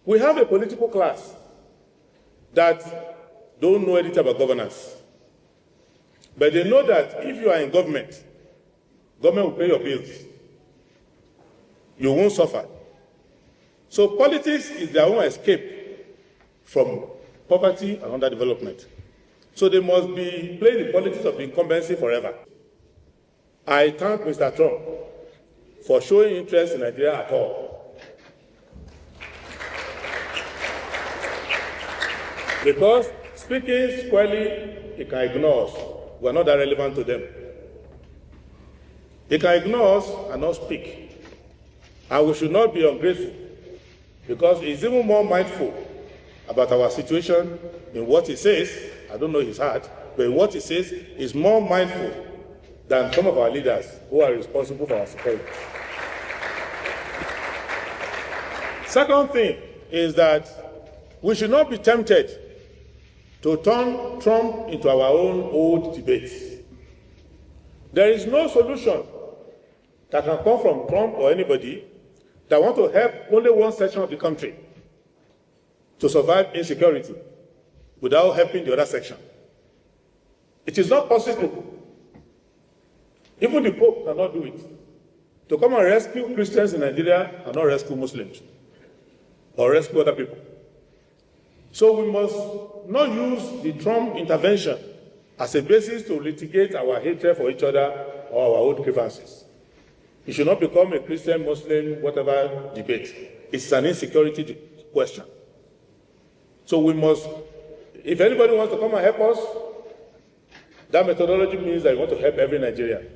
We have a political class that don't know anything about governance. But they know that if you are in government, government will pay your bills. You won't suffer. So politics is their own escape from poverty and underdevelopment. So they must be playing the politics of the incumbency forever. I thank Mr. Trump for showing interest in Nigeria at all. Because speaking squarely, he can ignore us. We are not that relevant to them. He can ignore us and not speak. And we should not be ungrateful, because he's even more mindful about our situation in what he says. I don't know his heart, but in what he says, he's more mindful than some of our leaders who are responsible for our security. Second thing is that we should not be tempted to turn Trump into our own old debates. There is no solution that can come from Trump or anybody that want to help only one section of the country to survive insecurity without helping the other section. It is not possible. Even the Pope cannot do it. To come and rescue Christians in Nigeria and not rescue Muslims or rescue other people. So we must not use the Trump intervention as a basis to litigate our hatred for each other or our old grievances. It should not become a Christian, Muslim, whatever debate. It's an insecurity question. So we must, if anybody wants to come and help us, that methodology means that you want to help every Nigerian.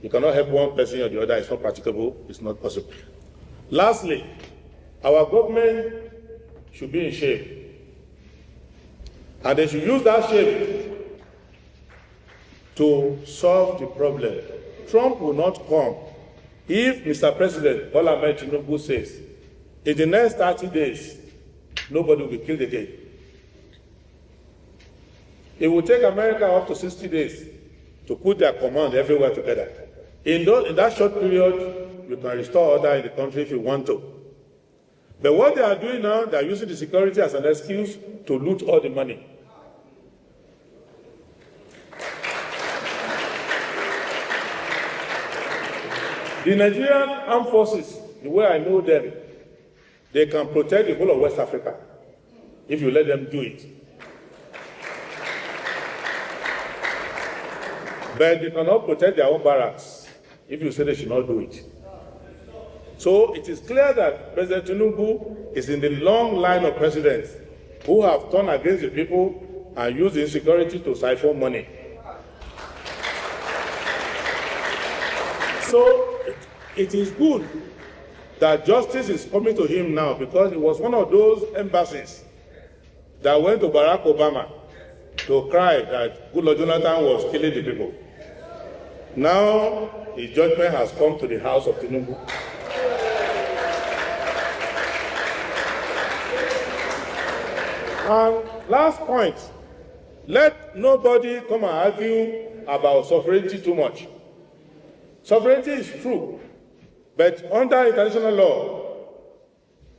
You cannot help one person or the other. It's not practicable. It's not possible. Lastly, our government should be in shape. And they should use that shape to solve the problem. Trump will not come if Mr. President Bola Ahmed Tinubu says, in the next 30 days, nobody will be killed again. It will take America up to 60 days to put their command everywhere together. In that short period, you can restore order in the country if you want to. But what they are doing now, they are using the security as an excuse to loot all the money. The Nigerian armed forces, the way I know them, they can protect the whole of West Africa if you let them do it. But they cannot protect their own barracks if you say they should not do it. So it is clear that President Tinubu is in the long line of presidents who have turned against the people and used insecurity to siphon money. So it is good that justice is coming to him now, because he was one of those embassies that went to Barack Obama to cry that Goodluck Jonathan was killing the people. Now his judgment has come to the house of Tinubu. And last point, let nobody come and argue about sovereignty too much. Sovereignty is true, but under international law,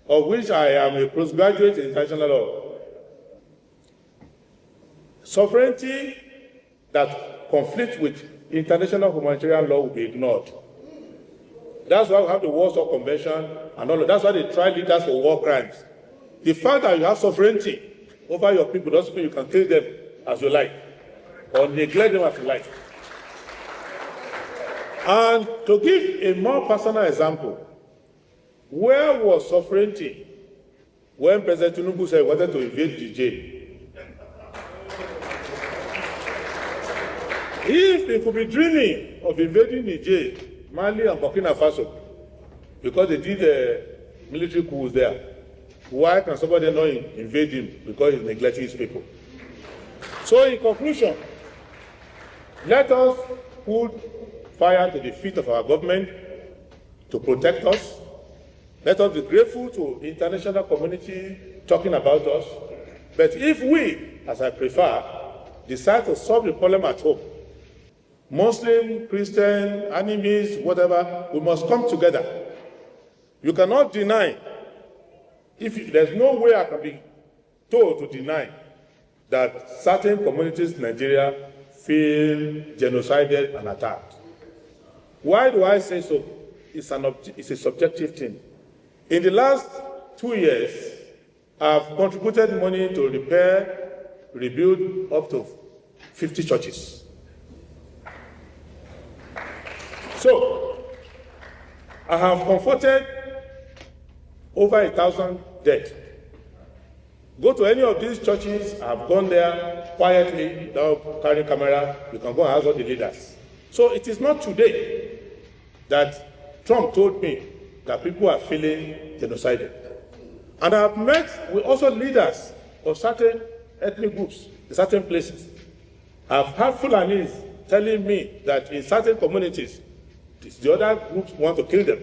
of which I am a postgraduate in international law, sovereignty that conflicts with international humanitarian law will be ignored. That's why we have the Warsaw Convention and all of that. That's why they try leaders for war crimes. The fact that you have sovereignty over your people doesn't mean you can kill them as you like or neglect them as you like. And to give a more personal example, where was sovereignty when President Tinubu said he wanted to invade Niger? If he could be dreaming of invading Niger, Mali and Burkina Faso, because they did military coups there, why can somebody not invade him? Because he's neglecting his people. So in conclusion, let us put fire to the feet of our government to protect us. Let us be grateful to the international community talking about us. But if we, as I prefer, decide to solve the problem at home, Muslim, Christian, enemies, whatever, we must come together. You cannot deny there's no way I can be told to deny that certain communities in Nigeria feel genocided and attacked. Why do I say so? It's a subjective thing. In the last 2 years, I've contributed money to repair, rebuild up to 50 churches. So, I have comforted over 1,000 dead. Go to any of these churches, I've gone there quietly, without carrying camera, you can go and ask all the leaders. So it is not today that Trump told me that people are feeling genocided. And I've met with also leaders of certain ethnic groups in certain places. I've had Fulanis telling me that in certain communities, the other groups want to kill them.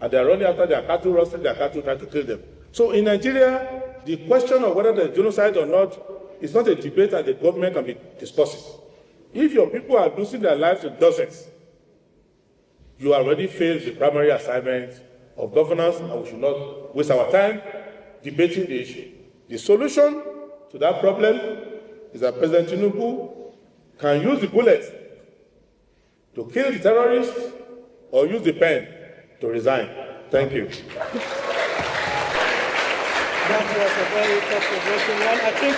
And they're running after their cattle, roasting their cattle, trying to kill them. So in Nigeria, the question of whether there's genocide or not is not a debate that the government can be discussing. If your people are losing their lives in dozens, you already failed the primary assignment of governance, and we should not waste our time debating the issue. The solution to that problem is that President Tinubu can use the bullet to kill the terrorists or use the pen to resign. Thank you. That was a very thought-provoking one. I think